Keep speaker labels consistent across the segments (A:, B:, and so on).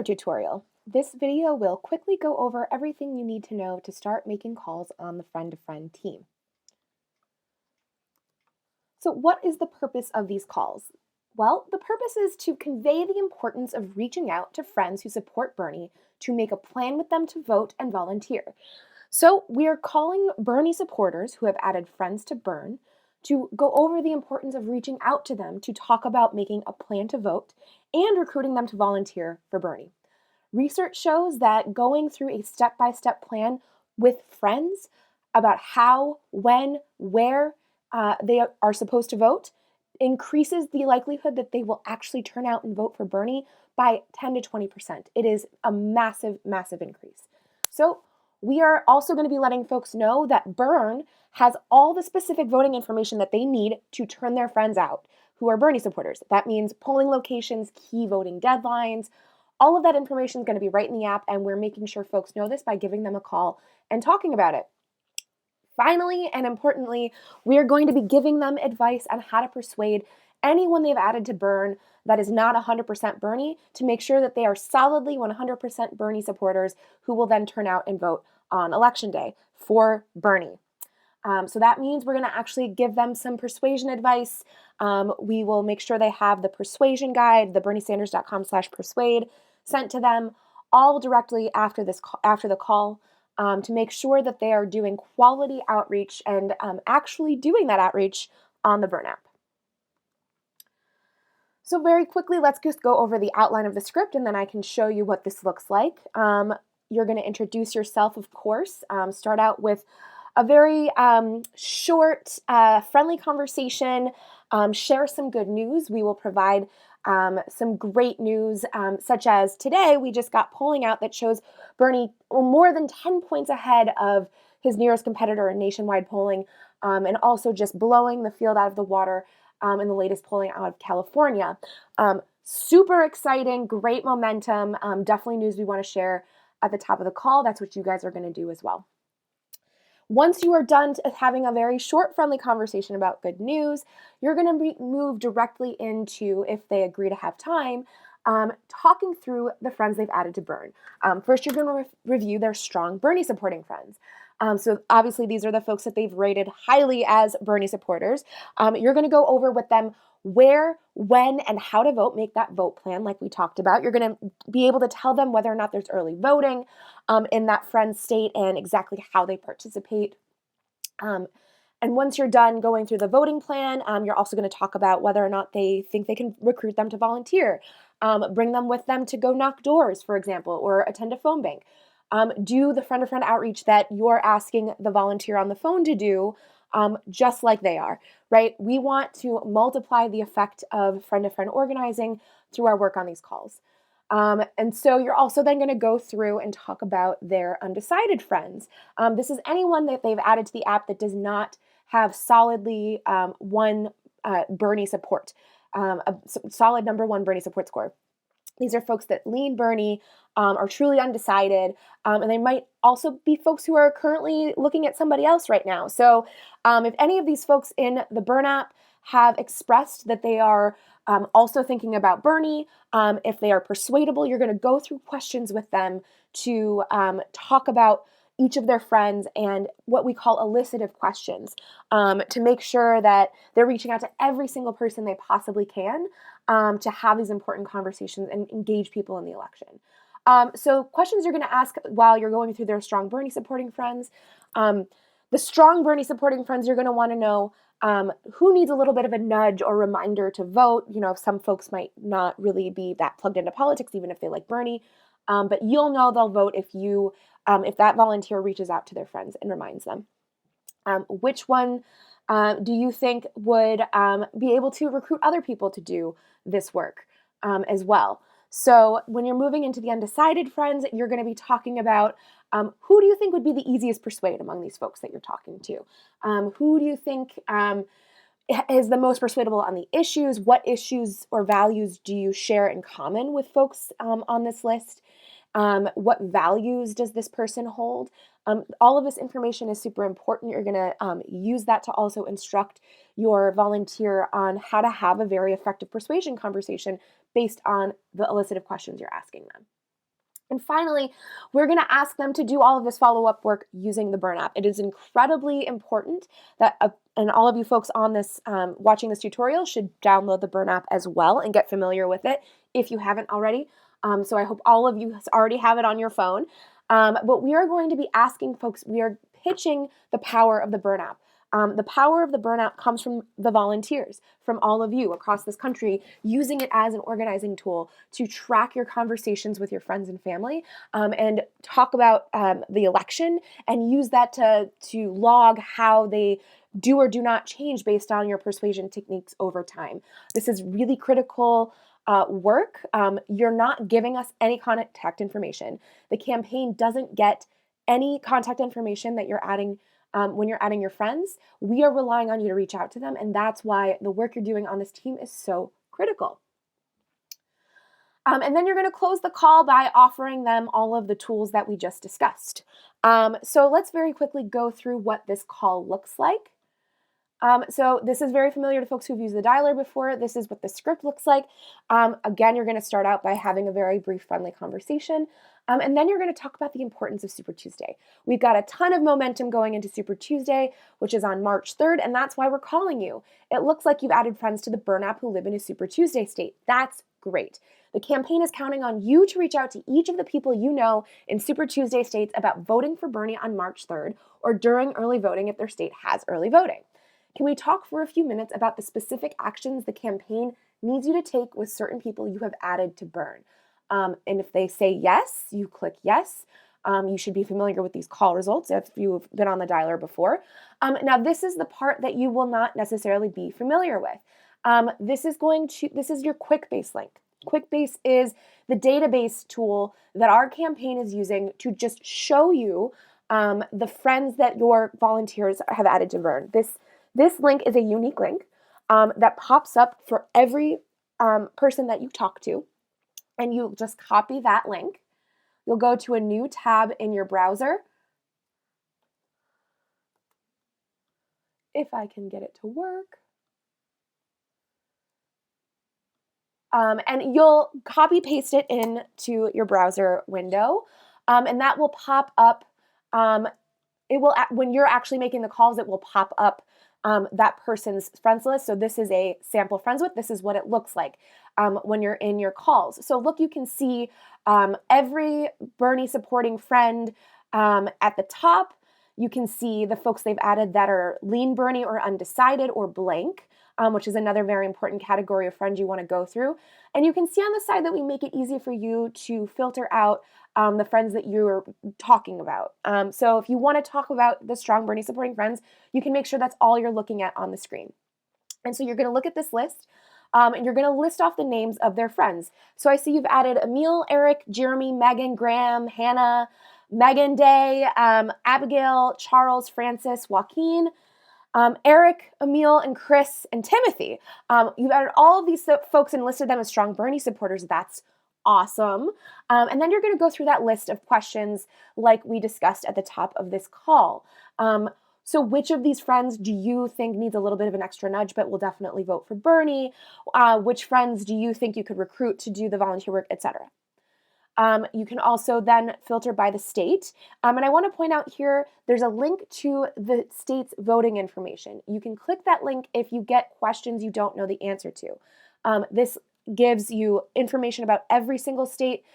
A: Caller tutorial. This video will quickly go over everything you need to know to start making calls on the friend-to-friend team. So what is the purpose of these calls? Well, the purpose is to convey the importance of reaching out to friends who support Bernie to make a plan with them to vote and volunteer. So we are calling Bernie supporters who have added friends to Burn to go over the importance of reaching out to them to talk about making a plan to vote and recruiting them to volunteer for Bernie. Research shows that going through a step-by-step plan with friends about how, when, where they are supposed to vote increases the likelihood that they will actually turn out and vote for Bernie by 10 to 20%. It is a massive, massive increase. So we are also going to be letting folks know that Burn has all the specific voting information that they need to turn their friends out who are Bernie supporters. That means polling locations, key voting deadlines. All of that information is going to be right in the app, and we're making sure folks know this by giving them a call and talking about it. Finally, and importantly, we are going to be giving them advice on how to persuade anyone they've added to Burn that is not 100% Bernie to make sure that they are solidly 100% Bernie supporters who will then turn out and vote on Election Day for Bernie. So that means we're going to actually give them some persuasion advice. We will make sure they have the persuasion guide, the berniesanders.com/persuade, sent to them all directly after the call to make sure that they are doing quality outreach and actually doing that outreach on the Burn app. So very quickly, let's just go over the outline of the script, and then I can show you what this looks like. You're going to introduce yourself, of course. Start out with a very short, friendly conversation. Share some good news. We will provide some great news, such as today we just got polling out that shows Bernie more than 10 points ahead of his nearest competitor in nationwide polling, and also just blowing the field out of the water in the latest polling out of California. Super exciting, great momentum, definitely news we want to share at the top of the call. That's what you guys are going to do as well. Once you are done having a very short, friendly conversation about good news, you're going to move directly into, if they agree to have time, talking through the friends they've added to Burn. First, you're going to review their strong Bernie supporting friends. So obviously, these are the folks that they've rated highly as Bernie supporters. You're going to go over with them where, when, and how to vote, make that vote plan like we talked about. You're going to be able to tell them whether or not there's early voting in that friend's state and exactly how they participate. And once you're done going through the voting plan, you're also going to talk about whether or not they think they can recruit them to volunteer, bring them with them to go knock doors, for example, or attend a phone bank. Do the friend-to-friend outreach that you're asking the volunteer on the phone to do, just like they are, right? We want to multiply the effect of friend-to-friend organizing through our work on these calls. And so you're also then going to go through and talk about their undecided friends. This is anyone that they've added to the app that does not have solidly one Bernie support, a solid number one Bernie support score. These are folks that lean Bernie, are truly undecided, and they might also be folks who are currently looking at somebody else right now. So if any of these folks in the Burn app have expressed that they are also thinking about Bernie, if they are persuadable, you're going to go through questions with them to talk about each of their friends and what we call elicitive questions to make sure that they're reaching out to every single person they possibly can to have these important conversations and engage people in the election. So questions you're going to ask while you're going through their strong Bernie supporting friends. The strong Bernie supporting friends, you're going to want to know who needs a little bit of a nudge or reminder to vote. You know, some folks might not really be that plugged into politics, even if they like Bernie. But you'll know they'll vote if that volunteer reaches out to their friends and reminds them. Which one do you think would be able to recruit other people to do this work as well? So when you're moving into the undecided friends, you're going to be talking about who do you think would be the easiest persuade among these folks that you're talking to? Who do you think is the most persuadable on the issues? What issues or values do you share in common with folks on this list? What values does this person hold? All of this information is super important. You're going to use that to also instruct your volunteer on how to have a very effective persuasion conversation based on the elicitive questions you're asking them. And finally, we're going to ask them to do all of this follow-up work using the Burn app. It is incredibly important that, and all of you folks on this watching this tutorial should download the Burn app as well and get familiar with it if you haven't already. So I hope all of you already have it on your phone. But we are going to be asking folks, we are pitching the power of the Burn app. The power of the Burn app comes from the volunteers, from all of you across this country, using it as an organizing tool to track your conversations with your friends and family, and talk about the election, and use that to log how they do or do not change based on your persuasion techniques over time. This is really critical work. You're not giving us any contact information. The campaign doesn't get any contact information that you're adding when you're adding your friends. We are relying on you to reach out to them, and that's why the work you're doing on this team is so critical. And then you're going to close the call by offering them all of the tools that we just discussed. So let's very quickly go through what this call looks like. So this is very familiar to folks who've used the dialer before. This is what the script looks like. Again, you're going to start out by having a very brief, friendly conversation. And then you're going to talk about the importance of Super Tuesday. We've got a ton of momentum going into Super Tuesday, which is on March 3rd, and that's why we're calling you. It looks like you've added friends to the Burn app who live in a Super Tuesday state. That's great. The campaign is counting on you to reach out to each of the people you know in Super Tuesday states about voting for Bernie on March 3rd or during early voting if their state has early voting. Can we talk for a few minutes about the specific actions the campaign needs you to take with certain people you have added to Burn? And if they say yes, you click yes. You should be familiar with these call results if you've been on the dialer before. Now, this is the part that you will not necessarily be familiar with. This is your QuickBase link. QuickBase is the database tool that our campaign is using to just show you the friends that your volunteers have added to Burn. This link is a unique link that pops up for every person that you talk to, and you just copy that link. You'll go to a new tab in your browser. If I can get it to work. And you'll copy paste it into your browser window, and that will pop up. When you're actually making the calls, it will pop up that person's friends list. So this is a sample friends with. This is what it looks like when you're in your calls. So look, you can see every Bernie supporting friend at the top. You can see the folks they've added that are lean Bernie or undecided or blank, which is another very important category of friends you want to go through. And you can see on the side that we make it easy for you to filter out the friends that you're talking about. So if you want to talk about the strong Bernie supporting friends, you can make sure that's all you're looking at on the screen. And so you're going to look at this list, and you're going to list off the names of their friends. So I see you've added Emil, Eric, Jeremy, Megan, Graham, Hannah, Megan Day, Abigail, Charles, Francis, Joaquin, Eric, Emil, and Chris, and Timothy. You've added all of these folks and listed them as strong Bernie supporters. That's awesome. And then you're going to go through that list of questions like we discussed at the top of this call. So which of these friends do you think needs a little bit of an extra nudge but will definitely vote for Bernie? Which friends do you think you could recruit to do the volunteer work, etc.? You can also then filter by the state. And I want to point out here, there's a link to the state's voting information. You can click that link if you get questions you don't know the answer to. This gives you information about every single state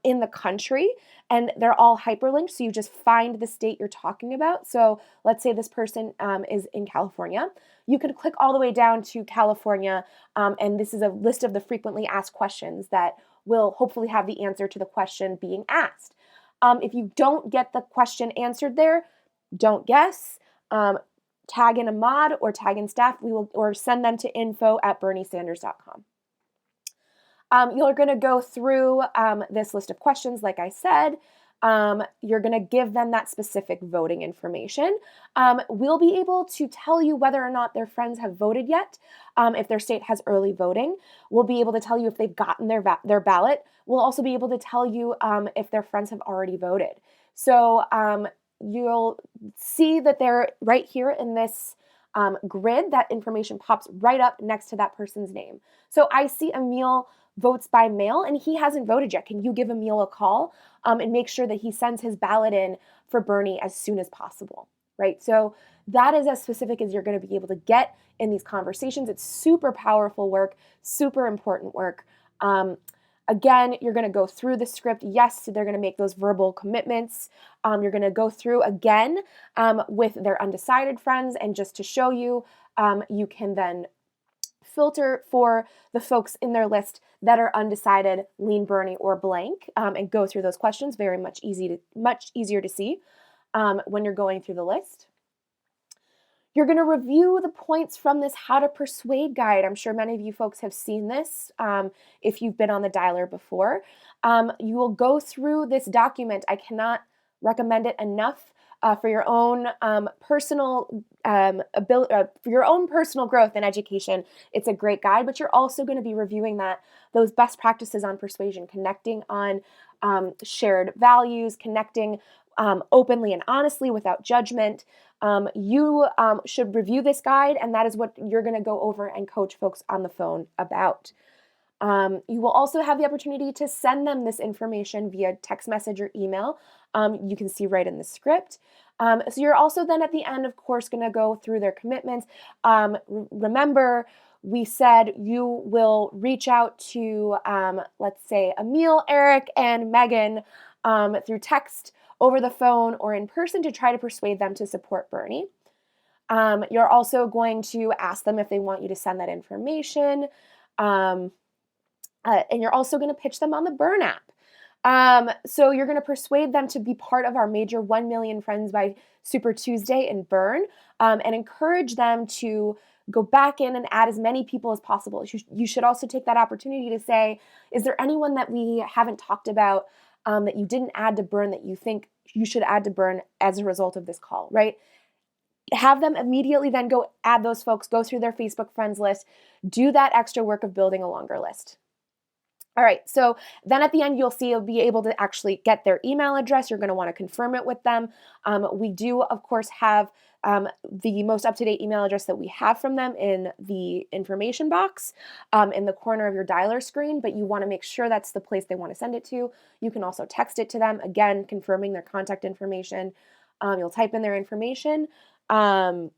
A: in the country, and they're all hyperlinked, so you just find the state you're talking about. So let's say this person is in California. You can click all the way down to California, and this is a list of the frequently asked questions that will hopefully have the answer to the question being asked. If you don't get the question answered there, don't guess. Tag in a mod or tag in staff, or send them to info@berniesanders.com. You're going to go through this list of questions, like I said. You're going to give them that specific voting information. We'll be able to tell you whether or not their friends have voted yet. If their state has early voting, we'll be able to tell you if they've gotten their ballot. We'll also be able to tell you if their friends have already voted. So you'll see that they're right here in this grid. That information pops right up next to that person's name. So I see Emil votes by mail and he hasn't voted yet. Can you give Emil a call and make sure that he sends his ballot in for Bernie as soon as possible, right? So that is as specific as you're going to be able to get in these conversations. It's super powerful work, super important work. Again, you're going to go through the script. Yes, they're going to make those verbal commitments. You're going to go through again with their undecided friends. And just to show you, you can then filter for the folks in their list that are undecided, lean Bernie or blank, and go through those questions. Very much easier to see when you're going through the list. You're going to review the points from this How to Persuade guide. I'm sure many of you folks have seen this if you've been on the dialer before. You will go through this document. I cannot recommend it enough for your own personal for your own personal growth and education. It's a great guide, but you're also going to be reviewing those best practices on persuasion, connecting on shared values, connecting openly and honestly without judgment. You should review this guide, and that is what you're going to go over and coach folks on the phone about. You will also have the opportunity to send them this information via text message or email. You can see right in the script. So you're also then at the end, of course, going to go through their commitments. Remember, we said you will reach out to, let's say, Emil, Eric, and Megan through text, over the phone, or in person to try to persuade them to support Bernie. You're also going to ask them if they want you to send that information. And you're also going to pitch them on the Burn app. So you're going to persuade them to be part of our major 1 Million Friends by Super Tuesday in Burn, and encourage them to go back in and add as many people as possible. You should also take that opportunity to say, is there anyone that we haven't talked about that you didn't add to Burn that you think you should add to Burn as a result of this call, right? Have them immediately then go add those folks, go through their Facebook friends list, do that extra work of building a longer list. All right, so then at the end, you'll be able to actually get their email address. You're going to want to confirm it with them. We do, of course, have the most up-to-date email address that we have from them in the information box in the corner of your dialer screen, but you want to make sure that's the place they want to send it to. You can also text it to them, again, confirming their contact information. You'll type in their information, and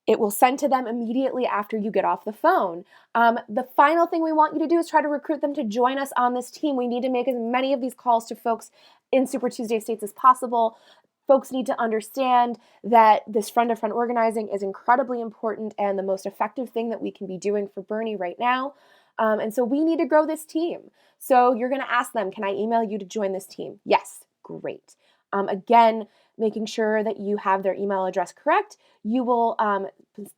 A: it will send to them immediately after you get off the phone. The final thing we want you to do is try to recruit them to join us on this team. We need to make as many of these calls to folks in Super Tuesday states as possible. Folks need to understand that this friend-to-friend organizing is incredibly important and the most effective thing that we can be doing for Bernie right now. And so we need to grow this team. So you're going to ask them, can I email you to join this team? Yes, great. Again, making sure that you have their email address correct, you will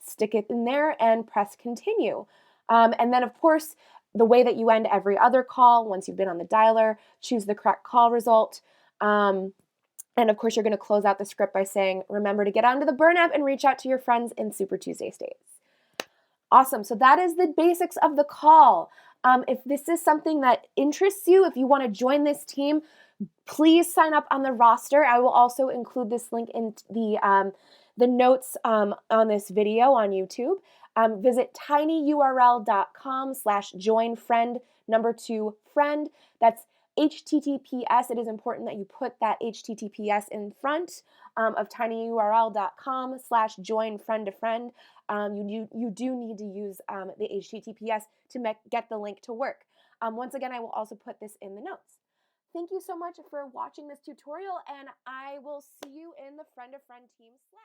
A: stick it in there and press continue. And then, of course, the way that you end every other call, once you've been on the dialer, choose the correct call result. And of course, you're going to close out the script by saying, remember to get onto the Burn app and reach out to your friends in Super Tuesday states. Awesome. So that is the basics of the call. If this is something that interests you, if you want to join this team, please sign up on the roster. I will also include this link in the notes on this video on YouTube. Visit tinyurl.com/joinfriend2friend. That's HTTPS. It is important that you put that HTTPS in front of tinyurl.com/joinfriend2friend. You do need to use the HTTPS to get the link to work. Once again, I will also put this in the notes. Thank you so much for watching this tutorial, and I will see you in the Friend to Friend team Slack.